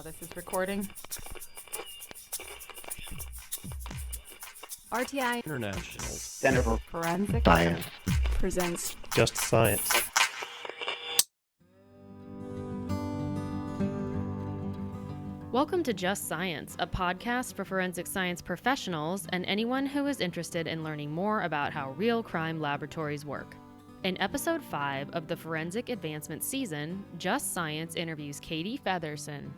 this is recording. RTI International Center for Forensic Science presents Just Science. Welcome to Just Science, a podcast for forensic science professionals and anyone who is interested in learning more about how real crime laboratories work. In episode 5 of the Forensic Advancement season, Just Science interviews Katie Fetherston,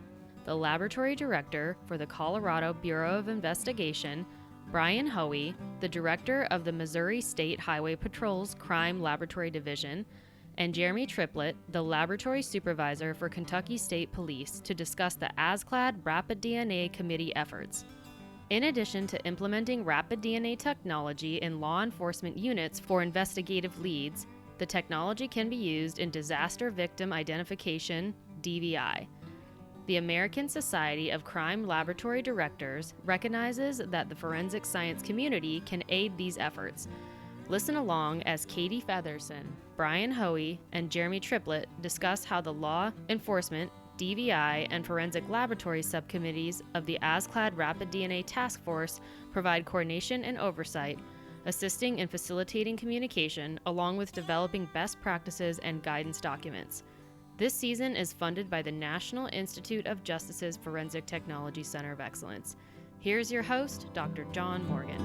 the laboratory director for the Colorado Bureau of Investigation, Brian Hoey, the director of the Missouri State Highway Patrol's Crime Laboratory Division, and Jeremy Triplett, the Laboratory Supervisor for Kentucky State Police, to discuss the ASCLD Rapid DNA Committee efforts. In addition to implementing rapid DNA technology in law enforcement units for investigative leads, the technology can be used in disaster victim identification, DVI. The American Society of Crime Laboratory Directors recognizes that the forensic science community can aid these efforts. Listen along as Katie Fetherston, Brian Hoey, and Jeremy Triplett discuss how the law enforcement, DVI, and forensic laboratory subcommittees of the ASCLD Rapid DNA Task Force provide coordination and oversight, assisting in facilitating communication along with developing best practices and guidance documents. This season is funded by the National Institute of Justice's Forensic Technology Center of Excellence. Here's your host, Dr. John Morgan.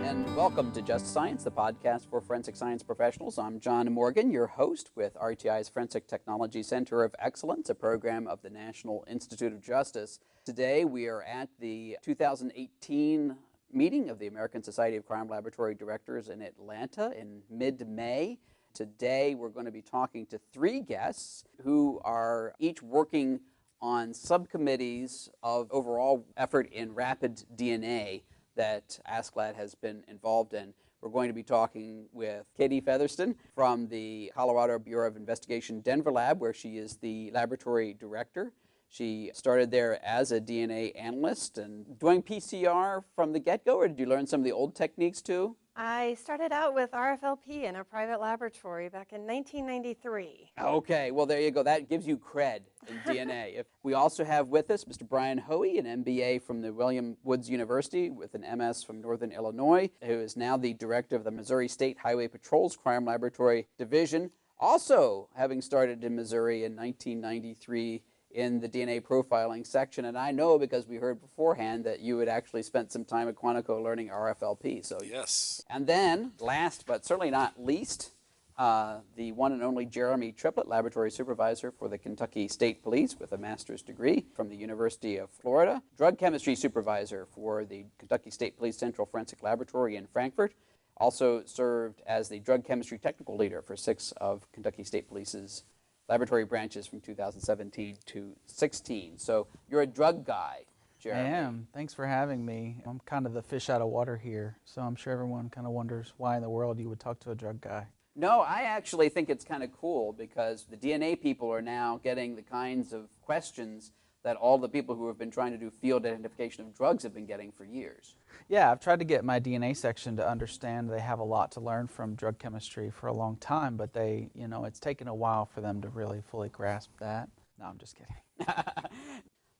And welcome to Just Science, the podcast for forensic science professionals. I'm John Morgan, your host with RTI's Forensic Technology Center of Excellence, a program of the National Institute of Justice. Today we are at the 2018 meeting of the American Society of Crime Laboratory Directors in Atlanta in mid-May. Today we're going to be talking to 3 guests who are each working on subcommittees of overall effort in rapid DNA that ASCLD has been involved in. We're going to be talking with Katie Fetherston from the Colorado Bureau of Investigation Denver Lab, where she is the laboratory director. She started there as a DNA analyst and doing PCR from the get-go, or did you learn some of the old techniques too? I started out with RFLP in a private laboratory back in 1993. Okay, well there you go. That gives you cred in DNA. We also have with us Mr. Brian Hoey, an MBA from the William Woods University with an MS from Northern Illinois, who is now the director of the Missouri State Highway Patrol's Crime Laboratory Division, also having started in Missouri in 1993 in the DNA profiling section. And I know because we heard beforehand that you had actually spent some time at Quantico learning RFLP. So Yes. And then, last but certainly not least, the one and only Jeremy Triplett, Laboratory Supervisor for the Kentucky State Police with a master's degree from the University of Florida, Drug Chemistry Supervisor for the Kentucky State Police Central Forensic Laboratory in Frankfort, also served as the Drug Chemistry Technical Leader for 6 of Kentucky State Police's laboratory branches from 2017 to 16. So you're a drug guy, Jeremy. I am. Thanks for having me. I'm kind of the fish out of water here, so I'm sure everyone kind of wonders why in the world you would talk to a drug guy. No, I actually think it's kind of cool because the DNA people are now getting the kinds of questions that all the people who have been trying to do field identification of drugs have been getting for years. Yeah, I've tried to get my DNA section to understand they have a lot to learn from drug chemistry for a long time, but it's taken a while for them to really fully grasp that. No, I'm just kidding.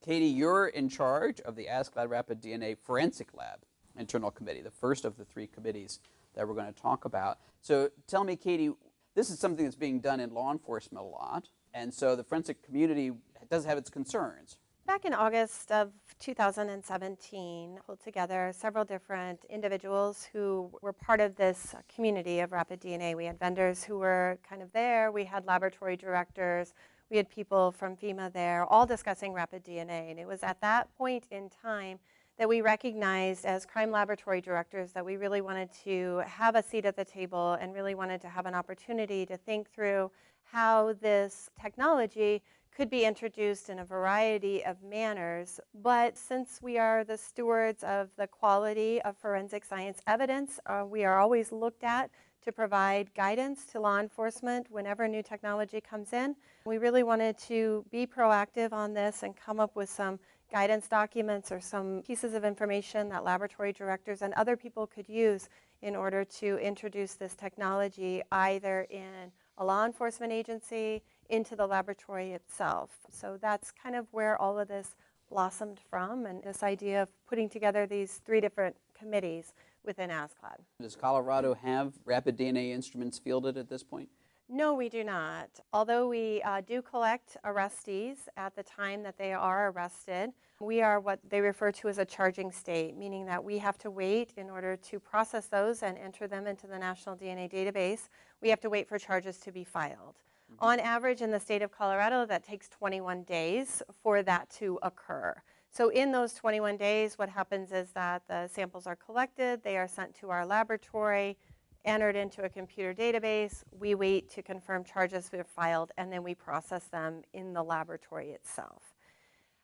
Katie, you're in charge of the ASCLD Rapid DNA Forensic Lab Internal Committee, the first of the 3 committees that we're going to talk about. So tell me, Katie, this is something that's being done in law enforcement a lot, and so the forensic community does have its concerns. Back in August of 2017, pulled together several different individuals who were part of this community of rapid DNA. We had vendors who were kind of there. We had laboratory directors. We had people from FEMA there, all discussing rapid DNA. And it was at that point in time that we recognized as crime laboratory directors that we really wanted to have a seat at the table and really wanted to have an opportunity to think through how this technology could be introduced in a variety of manners. But since we are the stewards of the quality of forensic science evidence, we are always looked at to provide guidance to law enforcement whenever new technology comes in. We really wanted to be proactive on this and come up with some guidance documents or some pieces of information that laboratory directors and other people could use in order to introduce this technology either in a law enforcement agency, into the laboratory itself. So that's kind of where all of this blossomed from, and this idea of putting together these 3 different committees within ASCLD. Does Colorado have rapid DNA instruments fielded at this point? No, we do not. Although we do collect arrestees at the time that they are arrested, we are what they refer to as a charging state, meaning that we have to wait in order to process those and enter them into the National DNA Database. We have to wait for charges to be filed. On average, in the state of Colorado, that takes 21 days for that to occur. So in those 21 days, what happens is that the samples are collected, they are sent to our laboratory, entered into a computer database, we wait to confirm charges are filed, and then we process them in the laboratory itself.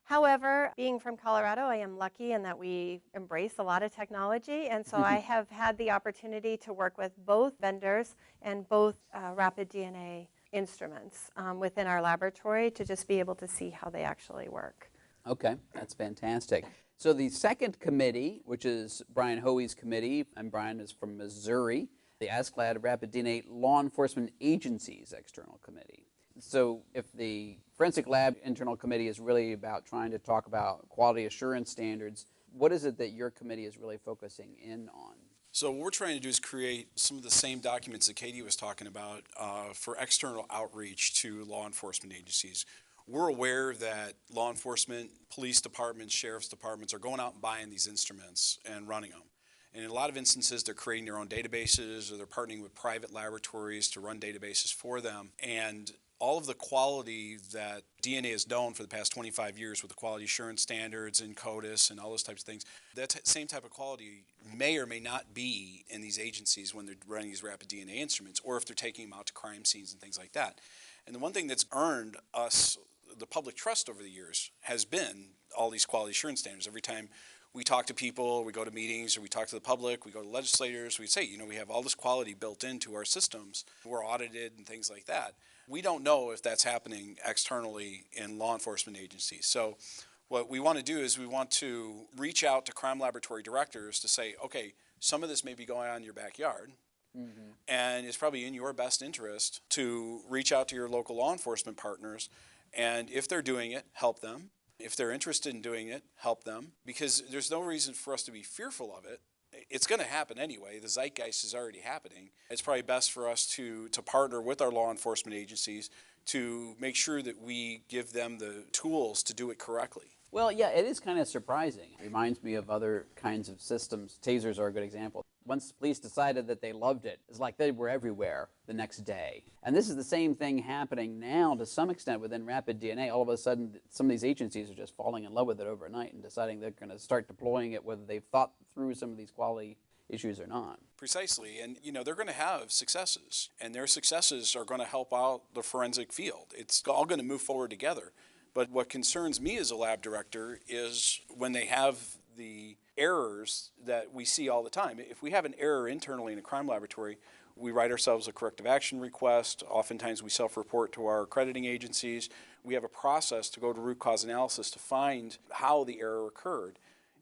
However, being from Colorado, I am lucky in that we embrace a lot of technology, and so I have had the opportunity to work with both vendors and both rapid DNA instruments within our laboratory to just be able to see how they actually work. Okay, that's fantastic. So the second committee, which is Brian Hoey's committee, and Brian is from Missouri, the ASCLD Rapid DNA Law Enforcement Agencies External Committee. So if the Forensic Lab Internal Committee is really about trying to talk about quality assurance standards, what is it that your committee is really focusing in on? So what we're trying to do is create some of the same documents that Katie was talking about for external outreach to law enforcement agencies. We're aware that law enforcement, police departments, sheriff's departments are going out and buying these instruments and running them. And in a lot of instances, they're creating their own databases, or they're partnering with private laboratories to run databases for them. And all of the quality that DNA has known for the past 25 years with the quality assurance standards and CODIS and all those types of things, that same type of quality may or may not be in these agencies when they're running these rapid DNA instruments, or if they're taking them out to crime scenes and things like that. And the one thing that's earned us the public trust over the years has been all these quality assurance standards. Every time we talk to people, we go to meetings, or we talk to the public, we go to legislators, we say, we have all this quality built into our systems. We're audited and things like that. We don't know if that's happening externally in law enforcement agencies. So what we want to do is we want to reach out to crime laboratory directors to say, okay, some of this may be going on in your backyard, and it's probably in your best interest to reach out to your local law enforcement partners, and if they're doing it, help them. If they're interested in doing it, help them, because there's no reason for us to be fearful of it. It's going to happen anyway. The zeitgeist is already happening. It's probably best for us to partner with our law enforcement agencies to make sure that we give them the tools to do it correctly. Well, yeah, it is kind of surprising. It reminds me of other kinds of systems. Tasers are a good example. Once the police decided that they loved it, it's like they were everywhere the next day. And this is the same thing happening now to some extent within rapid DNA. All of a sudden, some of these agencies are just falling in love with it overnight and deciding they're going to start deploying it, whether they've thought through some of these quality issues or not. Precisely, and they're going to have successes, and their successes are going to help out the forensic field. It's all going to move forward together. But what concerns me as a lab director is when they have the errors that we see all the time. If we have an error internally in a crime laboratory, we write ourselves a corrective action request. Oftentimes we self-report to our accrediting agencies. We have a process to go to root cause analysis to find how the error occurred.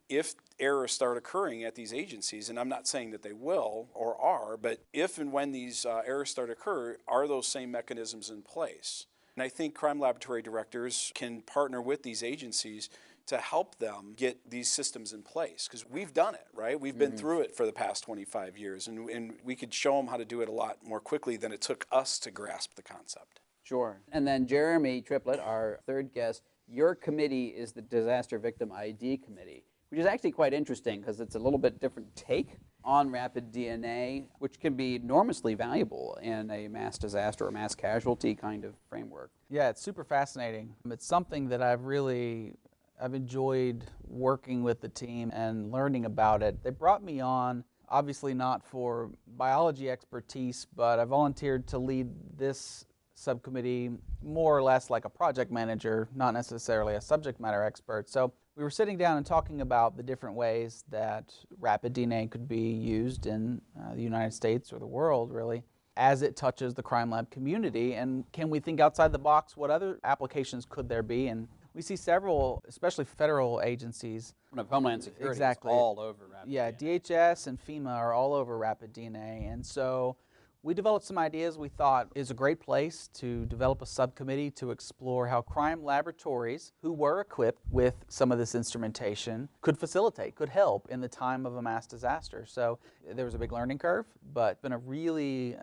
If errors start occurring at these agencies, and I'm not saying that they will or are, but if and when these errors start to occur, are those same mechanisms in place? And I think crime laboratory directors can partner with these agencies to help them get these systems in place, because we've done it, right? We've been through it for the past 25 years, and we could show them how to do it a lot more quickly than it took us to grasp the concept. Sure. And then Jeremy Triplett, our third guest, your committee is the Disaster Victim ID Committee, which is actually quite interesting because it's a little bit different take on rapid DNA, which can be enormously valuable in a mass disaster or mass casualty kind of framework. Yeah, it's super fascinating. It's something that I've enjoyed working with the team and learning about it. They brought me on, obviously not for biology expertise, but I volunteered to lead this subcommittee more or less like a project manager, not necessarily a subject matter expert. So we were sitting down and talking about the different ways that rapid DNA could be used in the United States or the world, really, as it touches the crime lab community. And can we think outside the box? What other applications could there be? And We see several, especially federal agencies. Department of Homeland Security Exactly. is all over Rapid Yeah, DNA. DHS and FEMA are all over Rapid DNA. And so we developed some ideas we thought is a great place to develop a subcommittee to explore how crime laboratories who were equipped with some of this instrumentation could facilitate, could help in the time of a mass disaster. So there was a big learning curve, but it's been a really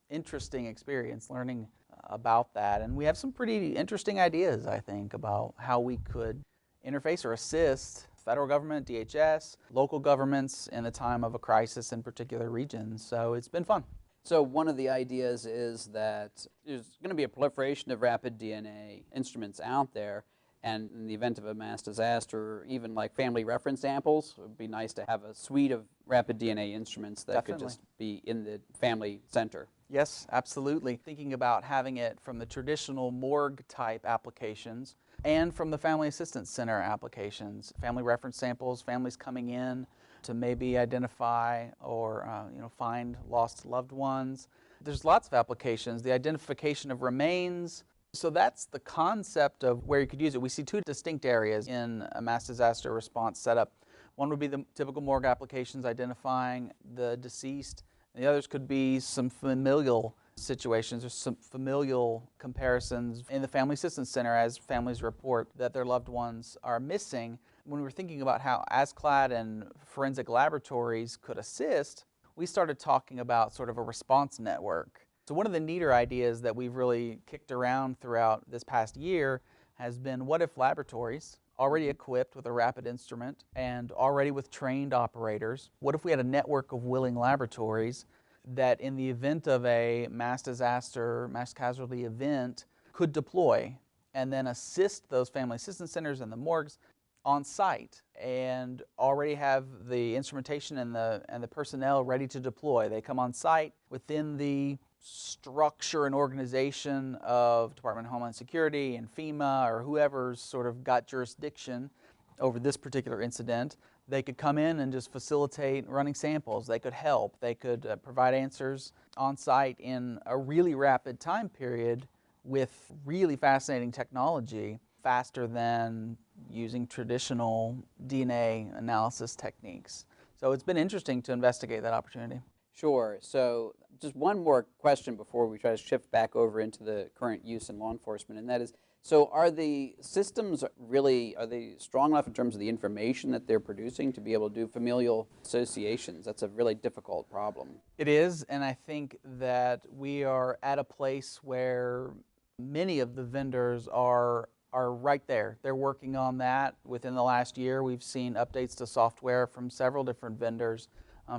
interesting experience learning about that. And we have some pretty interesting ideas, I think, about how we could interface or assist federal government, DHS, local governments in the time of a crisis in particular regions. So it's been fun. So one of the ideas is that there's going to be a proliferation of rapid DNA instruments out there, and in the event of a mass disaster, even like family reference samples, it would be nice to have a suite of rapid DNA instruments that could Definitely. just be in the family center. Yes, absolutely. Thinking about having it from the traditional morgue type applications and from the Family Assistance Center applications, family reference samples, families coming in to maybe identify or find lost loved ones. There's lots of applications. The identification of remains. So that's the concept of where you could use it. We see two distinct areas in a mass disaster response setup. One would be the typical morgue applications identifying the deceased, and the others could be some familial situations or some familial comparisons in the Family Assistance Center as families report that their loved ones are missing. When we were thinking about how ASCLD and forensic laboratories could assist, we started talking about sort of a response network. So one of the neater ideas that we've really kicked around throughout this past year has been, what if laboratories already equipped with a rapid instrument and already with trained operators, what if we had a network of willing laboratories that in the event of a mass disaster, mass casualty event, could deploy and then assist those family assistance centers and the morgues on site and already have the instrumentation and the personnel ready to deploy. They come on site within the structure and organization of Department of Homeland Security and FEMA or whoever's sort of got jurisdiction over this particular incident. They could come in and just facilitate running samples. They could help. They could provide answers on site in a really rapid time period with really fascinating technology, faster than using traditional DNA analysis techniques. So it's been interesting to investigate that opportunity. Sure. So just one more question before we try to shift back over into the current use in law enforcement, and that is, so are the systems really, are they strong enough in terms of the information that they're producing to be able to do familial associations? That's a really difficult problem. It is, and I think that we are at a place where many of the vendors are right there. They're working on that. Within the last year, we've seen updates to software from several different vendors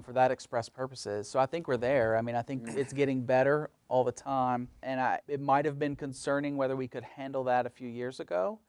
for that express purposes. So I think we're there. I mean, I think it's getting better all the time. And it might have been concerning whether we could handle that a few years ago,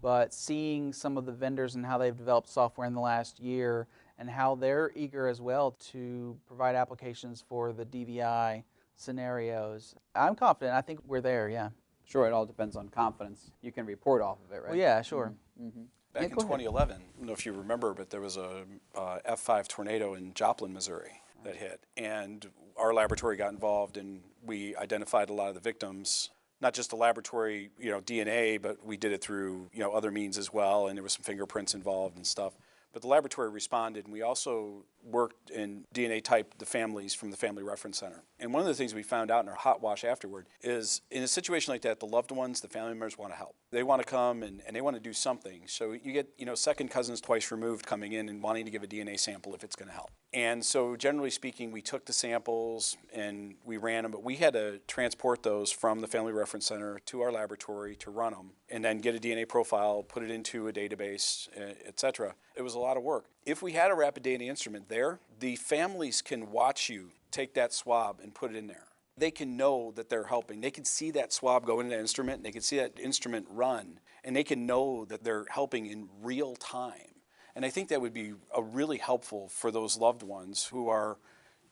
but seeing some of the vendors and how they've developed software in the last year and how they're eager as well to provide applications for the DVI scenarios, I'm confident. I think we're there, yeah. Sure, it all depends on confidence. You can report off of it, right? Well, yeah, sure. Mm-hmm. Back in 2011, I don't know if you remember, but there was a F5 tornado in Joplin, Missouri that hit. And our laboratory got involved and we identified a lot of the victims, not just the laboratory, DNA, but we did it through, other means as well. And there was some fingerprints involved and stuff. But the laboratory responded, and we also worked in DNA type the families from the Family Reference Center. And one of the things we found out in our hot wash afterward is in a situation like that, the loved ones, the family members want to help. They want to come and they want to do something. So you get, second cousins twice removed coming in and wanting to give a DNA sample if it's going to help. And so generally speaking, we took the samples and we ran them, but we had to transport those from the Family Reference Center to our laboratory to run them and then get a DNA profile, put it into a database, et cetera. It was a lot of work. If we had a rapid DNA instrument there, the families can watch you take that swab and put it in there. They can know that they're helping. They can see that swab go into that instrument, and they can see that instrument run, and they can know that they're helping in real time. And I think that would be really helpful for those loved ones who are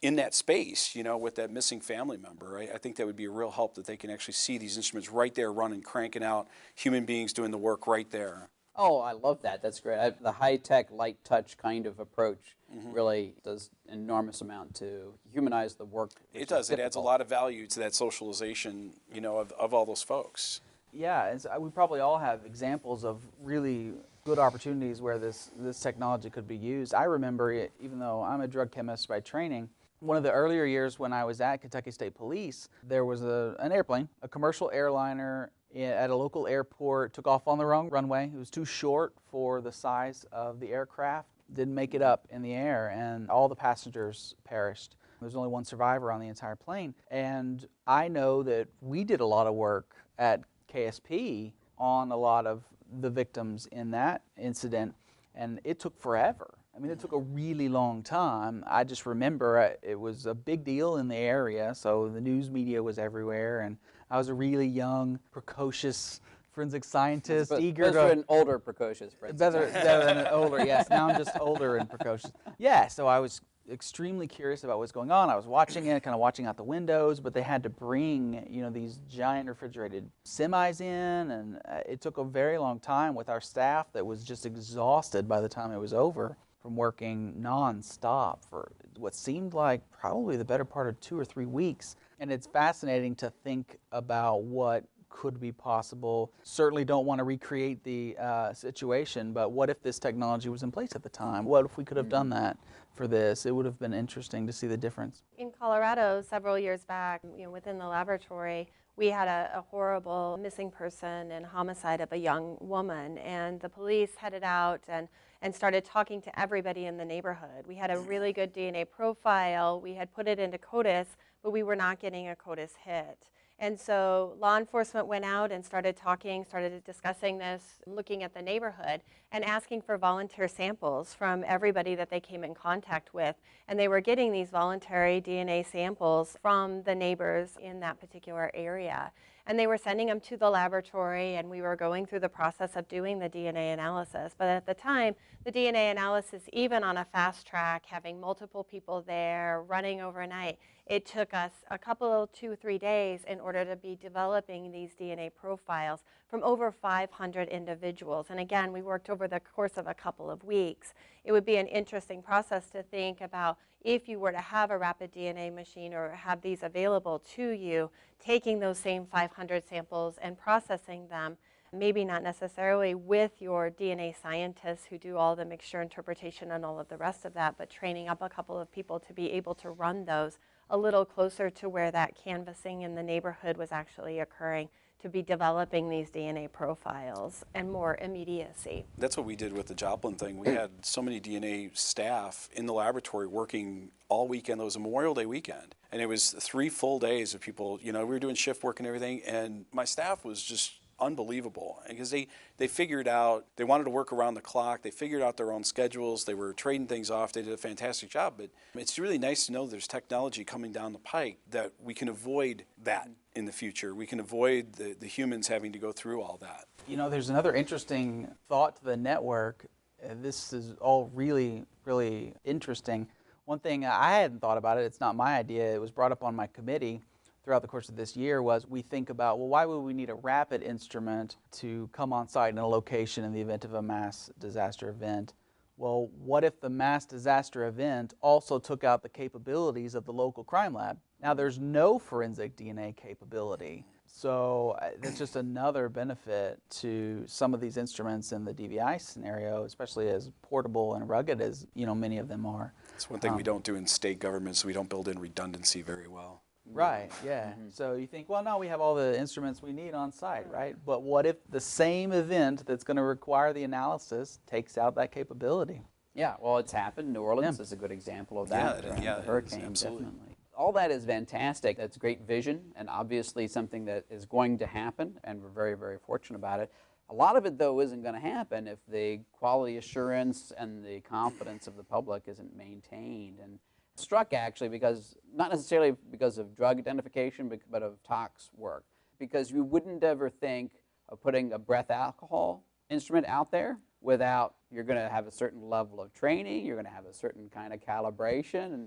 in that space, with that missing family member. I think that would be a real help that they can actually see these instruments right there running, cranking out, human beings doing the work right there. Oh, I love that. That's great. The high-tech, light-touch kind of approach really does an enormous amount to humanize the work. It does. It adds a lot of value to that socialization, of all those folks. Yeah, we probably all have examples of really good opportunities where this technology could be used. I remember, even though I'm a drug chemist by training, one of the earlier years when I was at Kentucky State Police, there was an airplane, a commercial airliner at a local airport, took off on the wrong runway. It was too short for the size of the aircraft, didn't make it up in the air, and all the passengers perished. There was only one survivor on the entire plane. And I know that we did a lot of work at KSP on a lot of the victims in that incident, and it took forever. I mean, it took a really long time. I just remember it was a big deal in the area, so the news media was everywhere, and I was a really young, precocious forensic scientist, eager to... an older, precocious forensic better than an older, yes. Now I'm just older and precocious. Yeah, so I was extremely curious about what's going on. I was watching it, kind of watching out the windows, but they had to bring, these giant refrigerated semis in, and it took a very long time with our staff that was just exhausted by the time it was over from working non-stop for what seemed like probably the better part of 2 or 3 weeks. And it's fascinating to think about what could be possible. Certainly don't want to recreate the situation, but what if this technology was in place at the time? What if we could have done that for this? It would have been interesting to see the difference. In Colorado, several years back, within the laboratory, we had a horrible missing person and homicide of a young woman, and the police headed out and started talking to everybody in the neighborhood. We had a really good DNA profile. We had put it into CODIS, but we were not getting a CODIS hit. And so law enforcement went out and started discussing this, looking at the neighborhood, and asking for volunteer samples from everybody that they came in contact with. And they were getting these voluntary DNA samples from the neighbors in that particular area. And they were sending them to the laboratory, and we were going through the process of doing the DNA analysis. But at the time, the DNA analysis, even on a fast track, having multiple people there, running overnight, it took us a couple, 2-3 days in order to be developing these DNA profiles from over 500 individuals. And again, we worked over the course of a couple of weeks. It would be an interesting process to think about if you were to have a rapid DNA machine or have these available to you, taking those same 500 samples and processing them, maybe not necessarily with your DNA scientists who do all the mixture interpretation and all of the rest of that, but training up a couple of people to be able to run those a little closer to where that canvassing in the neighborhood was actually occurring, to be developing these DNA profiles and more immediacy. That's what we did with the Joplin thing. We had so many DNA staff in the laboratory working all weekend. It was a Memorial Day weekend. And it was 3 full days of people, we were doing shift work and everything. And my staff was just unbelievable, because they figured out, they wanted to work around the clock, they figured out their own schedules, they were trading things off, they did a fantastic job. But it's really nice to know there's technology coming down the pike that we can avoid that in the future. We can avoid the humans having to go through all that. There's another interesting thought to the network. This is all really, really interesting. One thing I hadn't thought about it's not my idea, it was brought up on my committee throughout the course of this year, was we think about, well, why would we need a rapid instrument to come on site in a location in the event of a mass disaster event? Well, what if the mass disaster event also took out the capabilities of the local crime lab? Now, there's no forensic DNA capability, so that's just another benefit to some of these instruments in the DVI scenario, especially as portable and rugged as many of them are. It's one thing we don't do in state governments. We don't build in redundancy very well. Right, yeah. So you think, well, no, we have all the instruments we need on site, right? But what if the same event that's going to require the analysis takes out that capability? Yeah, well, it's happened. New Orleans is a good example of that. Yeah, the hurricane, absolutely. definitely. All that is fantastic. That's great vision, and obviously something that is going to happen, and we're very, very fortunate about it. A lot of it, though, isn't going to happen if the quality assurance and the confidence of the public isn't maintained. And struck, actually, because not necessarily because of drug identification, but of tox work. Because you wouldn't ever think of putting a breath alcohol instrument out there without, you're going to have a certain level of training, you're going to have a certain kind of calibration,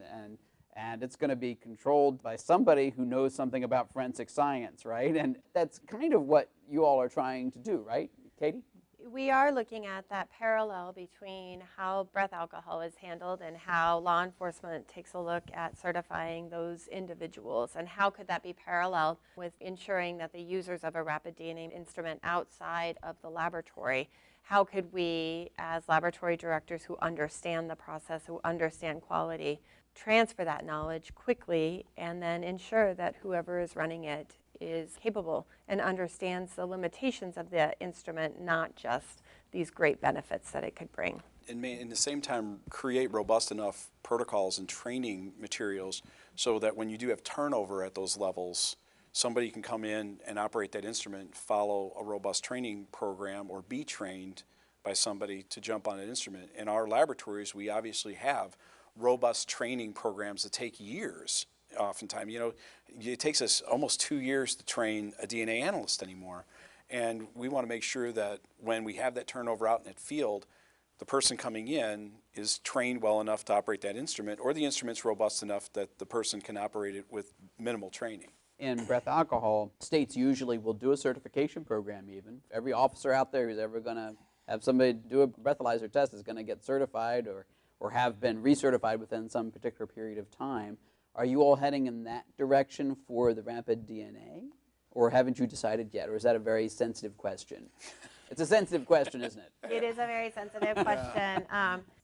and it's going to be controlled by somebody who knows something about forensic science, right? And that's kind of what you all are trying to do, right, Katie? We are looking at that parallel between how breath alcohol is handled and how law enforcement takes a look at certifying those individuals, and how could that be paralleled with ensuring that the users of a rapid DNA instrument outside of the laboratory, how could we, as laboratory directors who understand the process, who understand quality, transfer that knowledge quickly and then ensure that whoever is running it is capable and understands the limitations of the instrument, not just these great benefits that it could bring. And may, in the same time, create robust enough protocols and training materials so that when you do have turnover at those levels, somebody can come in and operate that instrument, follow a robust training program, or be trained by somebody to jump on an instrument. In our laboratories, we obviously have robust training programs that take years. Oftentimes, it takes us almost 2 years to train a DNA analyst anymore. And we want to make sure that when we have that turnover out in that field, the person coming in is trained well enough to operate that instrument, or the instrument's robust enough that the person can operate it with minimal training. In breath alcohol, states usually will do a certification program even. Every officer out there who's ever going to have somebody do a breathalyzer test is going to get certified or have been recertified within some particular period of time. Are you all heading in that direction for the rapid DNA? Or haven't you decided yet? Or is that a very sensitive question? It's a sensitive question, isn't it? It is a very sensitive question.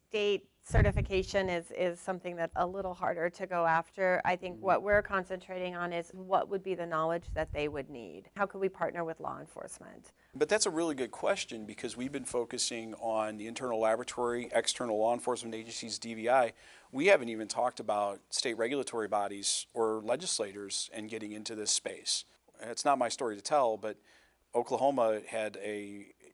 State certification is something that's a little harder to go after. I think what we're concentrating on is what would be the knowledge that they would need. How could we partner with law enforcement? But that's a really good question, because we've been focusing on the internal laboratory, external law enforcement agencies, DVI. We haven't even talked about state regulatory bodies or legislators and getting into this space. It's not my story to tell, but Oklahoma had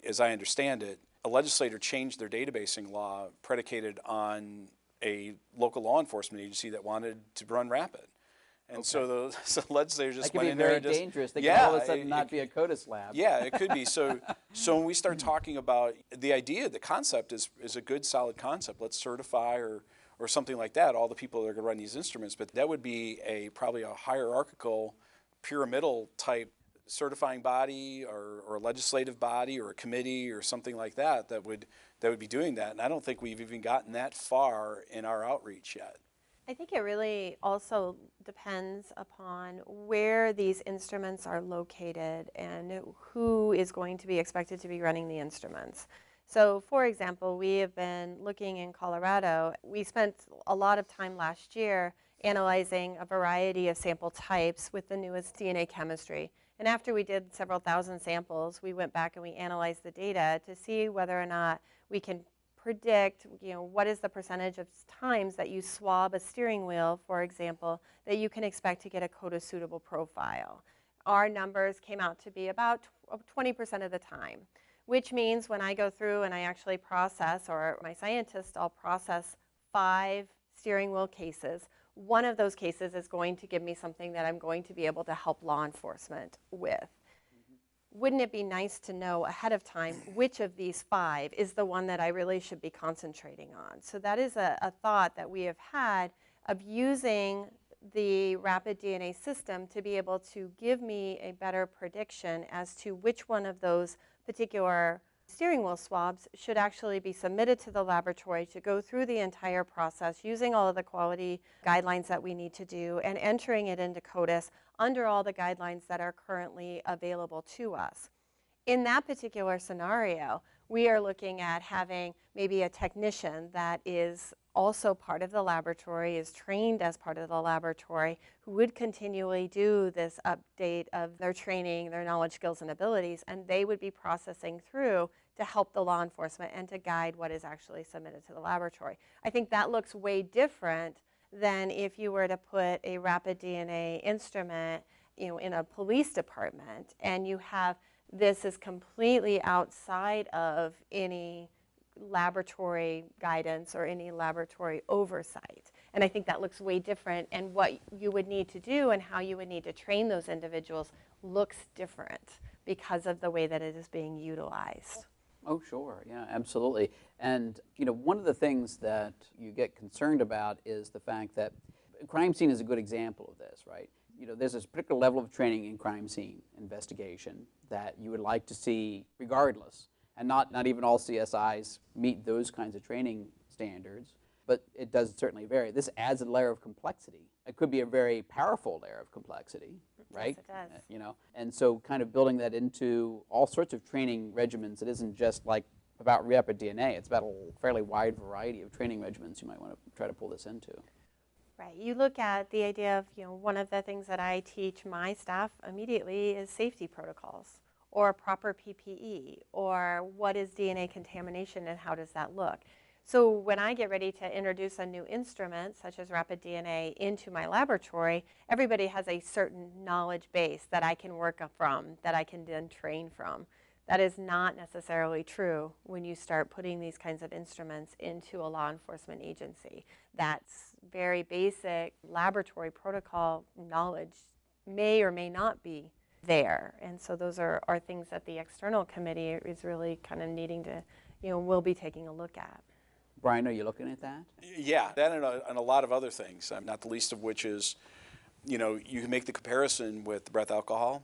as I understand it, a legislator changed their databasing law predicated on a local law enforcement agency that wanted to run rapid. And so the legislators just went in there and just... That could be very dangerous. They could all of a sudden not be a CODIS lab. Yeah, it could be. So when we start talking about the idea, the concept is a good, solid concept. Let's certify or something like that, all the people that are going to run these instruments. But that would be probably a hierarchical, pyramidal type certifying body or a legislative body or a committee or something like that would be doing that. And I don't think we've even gotten that far in our outreach yet. I think it really also depends upon where these instruments are located and who is going to be expected to be running the instruments. So, for example, we have been looking in Colorado. We spent a lot of time last year analyzing a variety of sample types with the newest DNA chemistry. And after we did several thousand samples, we went back and we analyzed the data to see whether or not we can predict, what is the percentage of times that you swab a steering wheel, for example, that you can expect to get a CODIS-suitable profile. Our numbers came out to be about 20% of the time, which means when I go through and I actually process, or my scientists, I'll process 5 steering wheel cases. One of those cases is going to give me something that I'm going to be able to help law enforcement with. Wouldn't it be nice to know ahead of time which of these 5 is the one that I really should be concentrating on? So that is a thought that we have had of using the rapid DNA system to be able to give me a better prediction as to which one of those particular steering wheel swabs should actually be submitted to the laboratory to go through the entire process using all of the quality guidelines that we need to do and entering it into CODIS under all the guidelines that are currently available to us. In that particular scenario, we are looking at having maybe a technician that is also part of the laboratory, is trained as part of the laboratory, who would continually do this update of their training, their knowledge, skills, and abilities, and they would be processing through to help the law enforcement and to guide what is actually submitted to the laboratory. I think that looks way different than if you were to put a rapid DNA instrument, in a police department, and you have this is completely outside of any laboratory guidance or any laboratory oversight. And I think that looks way different, and what you would need to do and how you would need to train those individuals looks different because of the way that it is being utilized. Oh, sure. Yeah, absolutely. And, one of the things that you get concerned about is the fact that crime scene is a good example of this, right? There's this particular level of training in crime scene investigation that you would like to see regardless. And not even all CSIs meet those kinds of training standards, but it does certainly vary. This adds a layer of complexity. It could be a very powerful layer of complexity, right? Yes, it does. You know, and so kind of building that into all sorts of training regimens. It isn't just like about rapid DNA. It's about a fairly wide variety of training regimens you might want to try to pull this into. Right. You look at the idea of, one of the things that I teach my staff immediately is safety protocols, or proper PPE, or what is DNA contamination and how does that look. So when I get ready to introduce a new instrument, such as rapid DNA, into my laboratory, everybody has a certain knowledge base that I can work from, that I can then train from. That is not necessarily true when you start putting these kinds of instruments into a law enforcement agency. That's very basic laboratory protocol knowledge may or may not be there. And so those are things that the external committee is really kind of needing to, will be taking a look at. Brian, are you looking at that? Yeah, that and a lot of other things, not the least of which is, you can make the comparison with breath alcohol,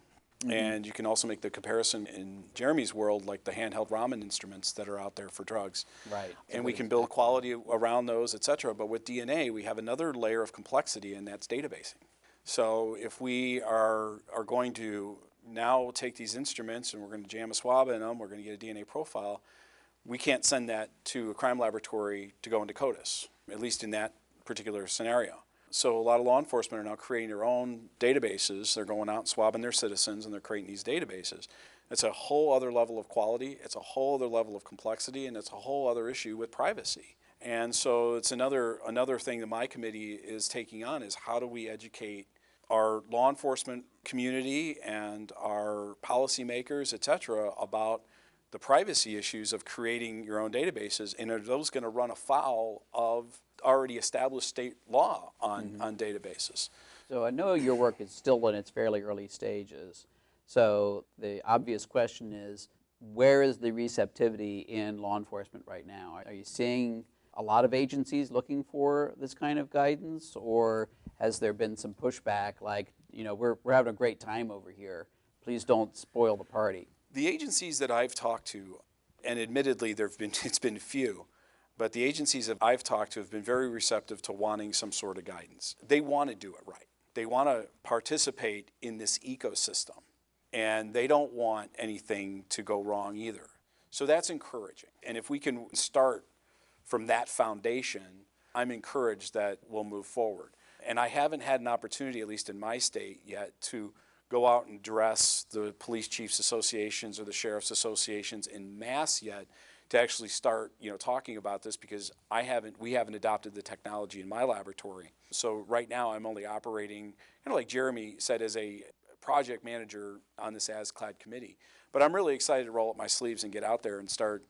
and you can also make the comparison in Jeremy's world, like the handheld Raman instruments that are out there for drugs. Right. And we can build quality around those, et cetera. But with DNA, we have another layer of complexity, and that's databasing. So if we are going to now take these instruments and we're going to jam a swab in them, we're going to get a DNA profile, we can't send that to a crime laboratory to go into CODIS, at least in that particular scenario. So a lot of law enforcement are now creating their own databases. They're going out and swabbing their citizens, and they're creating these databases. It's a whole other level of quality. It's a whole other level of complexity, and it's a whole other issue with privacy. And so it's another thing that my committee is taking on is how do we educate our law enforcement community and our policymakers, et cetera, about the privacy issues of creating your own databases, and are those going to run afoul of already established state law on databases? So I know your work is still in its fairly early stages. So the obvious question is, where is the receptivity in law enforcement right now? Are you seeing a lot of agencies looking for this kind of guidance, or has there been some pushback like, we're having a great time over here, please don't spoil the party? The agencies that I've talked to, and admittedly it's been few, but the agencies that I've talked to have been very receptive to wanting some sort of guidance. They want to do it right. They want to participate in this ecosystem, and they don't want anything to go wrong either. So that's encouraging. And if we can start from that foundation, I'm encouraged that we'll move forward. And I haven't had an opportunity, at least in my state yet, to go out and address the police chiefs associations or the sheriff's associations in mass yet to actually start, talking about this, because we haven't adopted the technology in my laboratory. So right now I'm only operating, kind of like Jeremy said, as a project manager on this ASCLD committee. But I'm really excited to roll up my sleeves and get out there and start,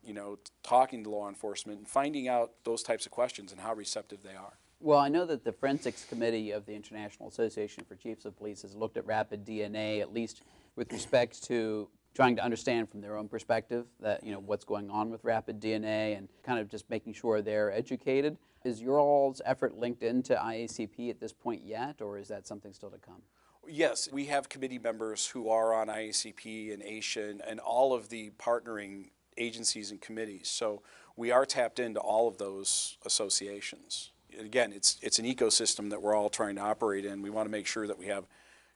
talking to law enforcement and finding out those types of questions and how receptive they are. Well, I know that the Forensics Committee of the International Association for Chiefs of Police has looked at rapid DNA, at least with respect to trying to understand from their own perspective that, what's going on with rapid DNA and kind of just making sure they're educated. Is your all's effort linked into IACP at this point yet, or is that something still to come? Yes, we have committee members who are on IACP and ASIA and all of the partnering agencies and committees. So we are tapped into all of those associations. Again, it's an ecosystem that we're all trying to operate in. We want to make sure that we have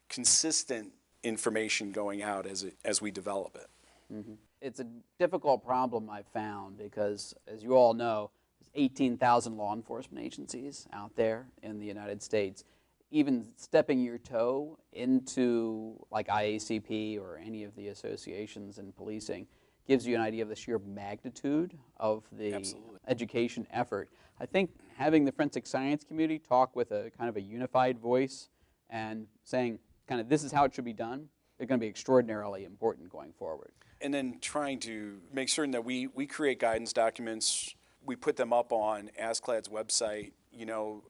consistent information going out as we develop it. Mm-hmm. It's a difficult problem I've found because, as you all know, there's 18,000 law enforcement agencies out there in the United States. Even stepping your toe into like IACP or any of the associations in policing gives you an idea of the sheer magnitude of the education effort. I think having the forensic science community talk with a kind of a unified voice and saying kind of this is how it should be done is going to be extraordinarily important going forward. And then trying to make certain that we create guidance documents, we put them up on ASCLD's website,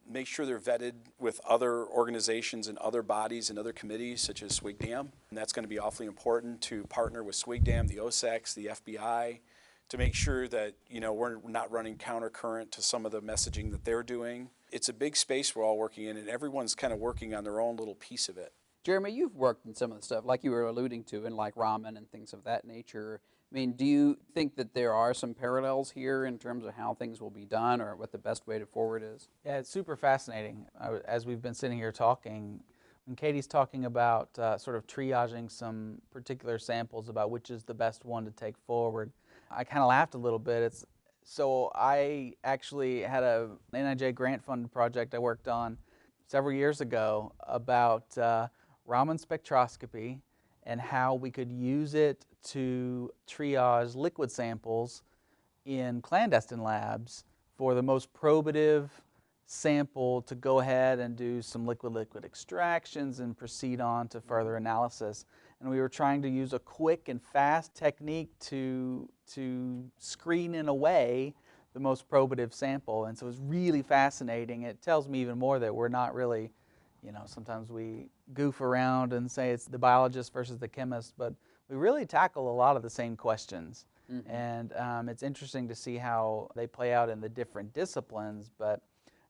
make sure they're vetted with other organizations and other bodies and other committees such as SWGDAM. And that's going to be awfully important to partner with SWGDAM, the OSEX, the FBI, to make sure that, we're not running countercurrent to some of the messaging that they're doing. It's a big space we're all working in, and everyone's kind of working on their own little piece of it. Jeremy, you've worked in some of the stuff, like you were alluding to, in like Raman and things of that nature. I mean, do you think that there are some parallels here in terms of how things will be done or what the best way to forward is? Yeah, it's super fascinating. As we've been sitting here talking, when Katie's talking about sort of triaging some particular samples about which is the best one to take forward, I kind of laughed a little bit. So I actually had an NIJ grant-funded project I worked on several years ago about Raman spectroscopy and how we could use it to triage liquid samples in clandestine labs for the most probative sample to go ahead and do some liquid-liquid extractions and proceed on to further analysis. And we were trying to use a quick and fast technique to screen in a way the most probative sample. And so it was really fascinating. It tells me even more that we're not really, sometimes we goof around and say it's the biologist versus the chemist, but we really tackle a lot of the same questions. Mm-hmm. And it's interesting to see how they play out in the different disciplines, but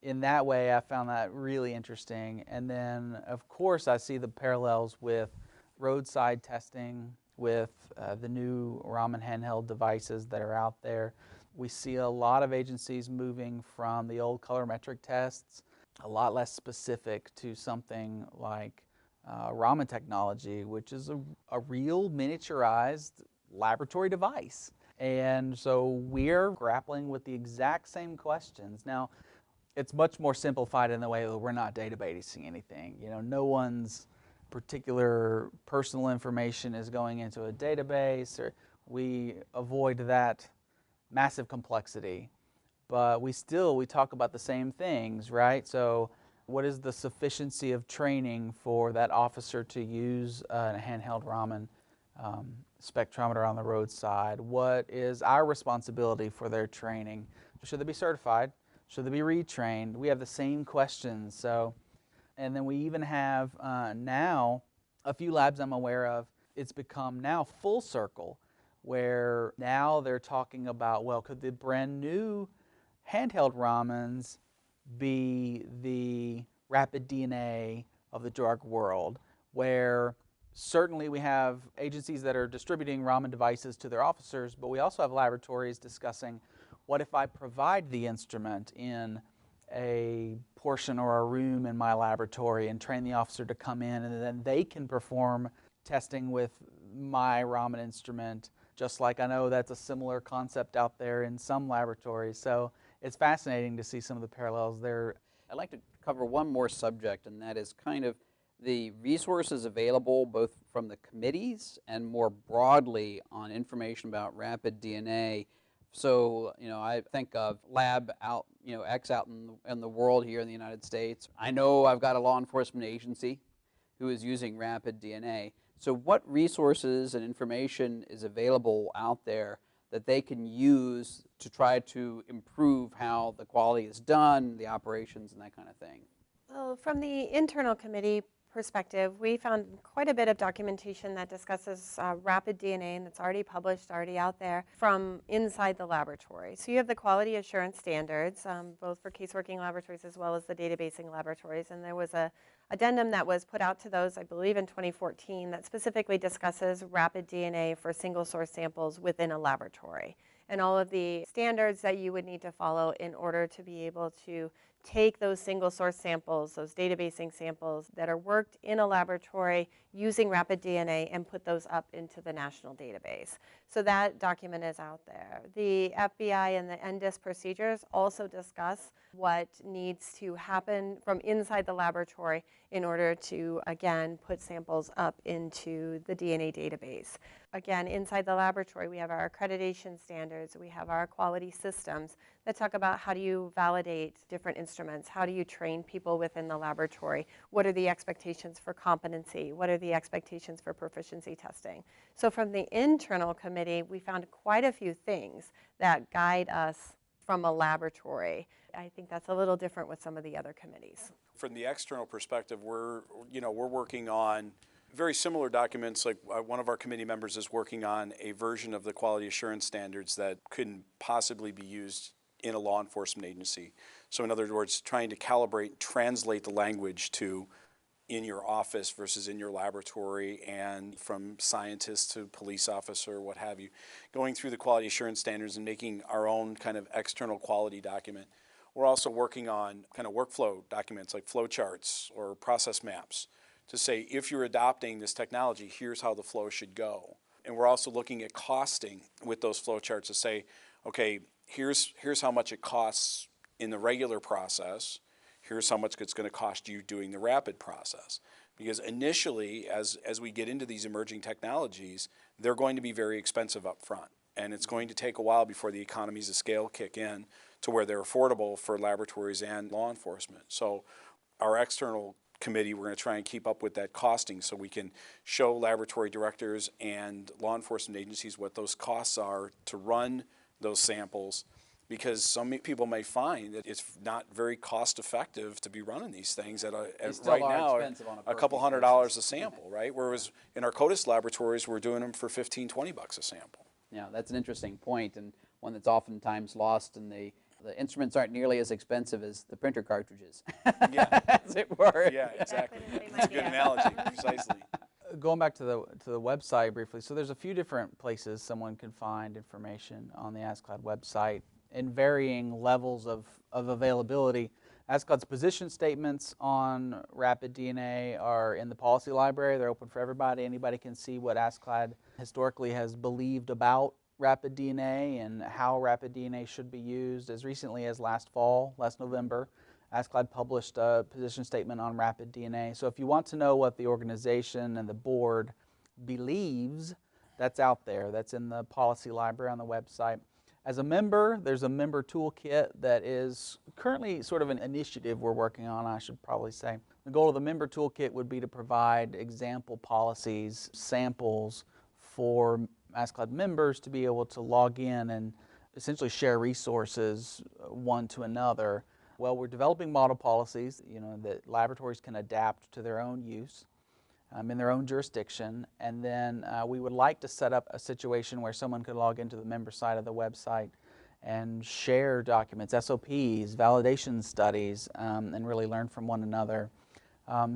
in that way I found that really interesting. And then, of course, I see the parallels with roadside testing, with the new Raman handheld devices that are out there. We see a lot of agencies moving from the old colorimetric tests, a lot less specific, to something like Raman technology, which is a real miniaturized laboratory device. And so we're grappling with the exact same questions. Now, it's much more simplified in the way that we're not databasing anything. No one's particular personal information is going into a database, or we avoid that massive complexity. But we talk about the same things, right? So what is the sufficiency of training for that officer to use a handheld Raman spectrometer on the roadside? What is our responsibility for their training? Should they be certified? Should they be retrained? We have the same questions. So, and then we even have now a few labs I'm aware of, it's become now full circle, where now they're talking about, well, could the brand new handheld Ramans be the rapid DNA of the drug world, where certainly we have agencies that are distributing Raman devices to their officers, but we also have laboratories discussing, what if I provide the instrument in a portion or a room in my laboratory and train the officer to come in, and then they can perform testing with my Raman instrument, just like I know that's a similar concept out there in some laboratories. So it's fascinating to see some of the parallels there. I'd like to cover one more subject, and that is kind of the resources available both from the committees and more broadly on information about rapid DNA. So, I think of Lab out, X out in the world here in the United States. I know I've got a law enforcement agency who is using rapid DNA. So what resources and information is available out there that they can use to try to improve how the quality is done, the operations, and that kind of thing? Well, from the internal committee perspective, we found quite a bit of documentation that discusses rapid DNA, and that's already published, already out there, from inside the laboratory. So you have the quality assurance standards, both for caseworking laboratories as well as the databasing laboratories, and there was a addendum that was put out to those, I believe in 2014, that specifically discusses rapid DNA for single source samples within a laboratory, and all of the standards that you would need to follow in order to be able to take those single source samples, those databasing samples that are worked in a laboratory using rapid DNA, and put those up into the national database. So that document is out there. The FBI and the NDIS procedures also discuss what needs to happen from inside the laboratory in order to, again, put samples up into the DNA database. Again, inside the laboratory, we have our accreditation standards, we have our quality systems that talk about how do you validate different instruments, how do you train people within the laboratory, what are the expectations for competency, what are the expectations for proficiency testing. So from the internal committee, we found quite a few things that guide us from a laboratory. I think that's a little different with some of the other committees. From the external perspective, we're working on very similar documents. Like one of our committee members is working on a version of the quality assurance standards that couldn't possibly be used in a law enforcement agency. So in other words, trying to calibrate, translate the language to in your office versus in your laboratory, and from scientist to police officer, what have you, going through the quality assurance standards and making our own kind of external quality document. We're also working on kind of workflow documents like flow charts or process maps to say, if you're adopting this technology, here's how the flow should go. And we're also looking at costing with those flow charts to say, okay, here's how much it costs in the regular process. Here's how much it's going to cost you doing the rapid process. Because initially, as we get into these emerging technologies, they're going to be very expensive up front. And it's going to take a while before the economies of scale kick in to where they're affordable for laboratories and law enforcement. So our external committee, we're going to try and keep up with that costing so we can show laboratory directors and law enforcement agencies what those costs are to run those samples, because some people may find that it's not very cost effective to be running these things at right now a couple $100 a sample, right? Whereas in our CODIS laboratories, we're doing them for $15-20 a sample. Yeah, that's an interesting point, and one that's oftentimes lost in the instruments aren't nearly as expensive as the printer cartridges, Yeah. as it were. Yeah, exactly. the same That's a good idea. analogy, precisely. Going back to the website briefly, so there's a few different places someone can find information on the ASCLD website in varying levels of availability. ASCLD's position statements on rapid DNA are in the policy library. They're open for everybody. Anybody can see what ASCLD historically has believed about rapid DNA and how rapid DNA should be used. As recently as last November, ASCLD published a position statement on rapid DNA. So if you want to know what the organization and the board believes, that's out there. That's in the policy library on the website. As a member, there's a member toolkit that is currently sort of an initiative we're working on, I should probably say. The goal of the member toolkit would be to provide example policies, samples for ASCLD members to be able to log in and essentially share resources one to another. Well, we're developing model policies, that laboratories can adapt to their own use in their own jurisdiction, and then we would like to set up a situation where someone could log into the member side of the website and share documents, SOPs, validation studies, and really learn from one another.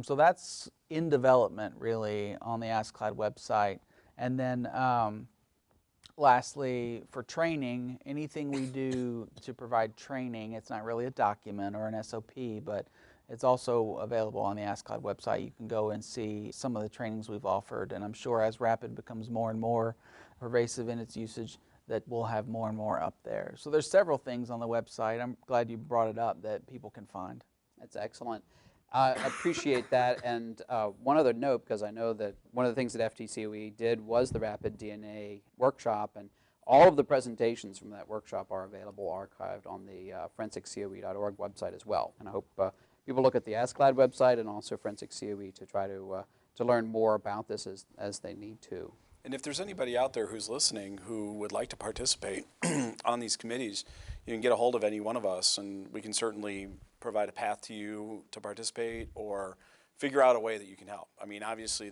So that's in development, really, on the ASCLD website. And then lastly, for training, anything we do to provide training, it's not really a document or an SOP, but it's also available on the ASCLD website. You can go and see some of the trainings we've offered, and I'm sure as Rapid becomes more and more pervasive in its usage, that we'll have more and more up there. So there's several things on the website. I'm glad you brought it up that people can find. That's excellent. I appreciate that. And one other note, because I know that one of the things that FTCOE did was the Rapid DNA workshop, and all of the presentations from that workshop are available archived on the forensiccoe.org website as well. And I hope people look at the ASCLD website and also Forensic COE to try to learn more about this as they need to. And if there's anybody out there who's listening who would like to participate on these committees, you can get a hold of any one of us, and we can certainly provide a path to you to participate or figure out a way that you can help. I mean, obviously,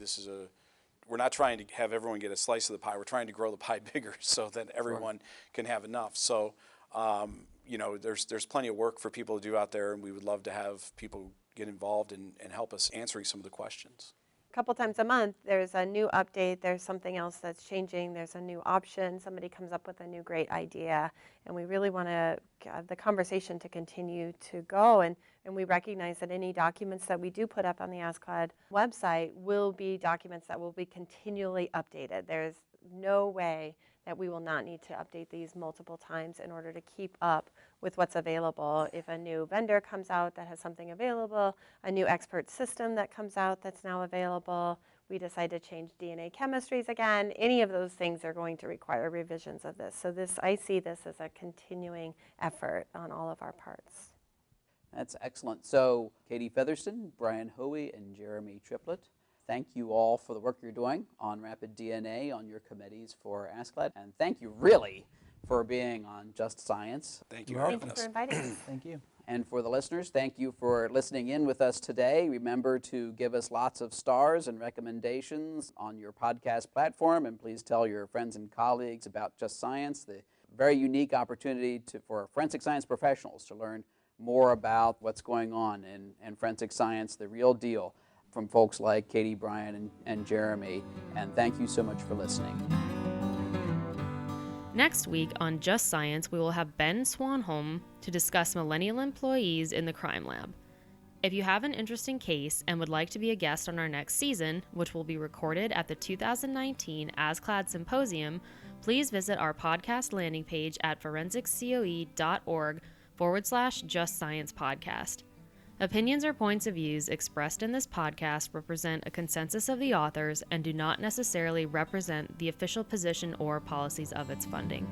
we're not trying to have everyone get a slice of the pie. We're trying to grow the pie bigger so that everyone can have enough. So, there's plenty of work for people to do out there, and we would love to have people get involved and help us answering some of the questions. Couple times a month, there's a new update, there's something else that's changing, there's a new option, somebody comes up with a new great idea, and we really want to have the conversation to continue to go, and we recognize that any documents that we do put up on the ASCLD website will be documents that will be continually updated. There's no way that we will not need to update these multiple times in order to keep up with what's available. If a new vendor comes out that has something available, a new expert system that comes out that's now available, we decide to change DNA chemistries again, any of those things are going to require revisions of this. So I see this as a continuing effort on all of our parts. That's excellent. So Katie Fetherston, Brian Hoey, and Jeremy Triplett, thank you all for the work you're doing on Rapid DNA on your committees for ASCLD. And thank you really for being on Just Science. Thank you. Thank you for inviting us. Thank you. And for the listeners, thank you for listening in with us today. Remember to give us lots of stars and recommendations on your podcast platform, and please tell your friends and colleagues about Just Science, the very unique opportunity for forensic science professionals to learn more about what's going on in forensic science, the real deal. from folks like Katie, Brian, and Jeremy. And thank you so much for listening. Next week on Just Science, we will have Ben Swanholm to discuss millennial employees in the crime lab. If you have an interesting case and would like to be a guest on our next season, which will be recorded at the 2019 ASCLD Symposium, please visit our podcast landing page at forensicscoe.org/Just Science Podcast. Opinions or points of views expressed in this podcast represent a consensus of the authors and do not necessarily represent the official position or policies of its funding.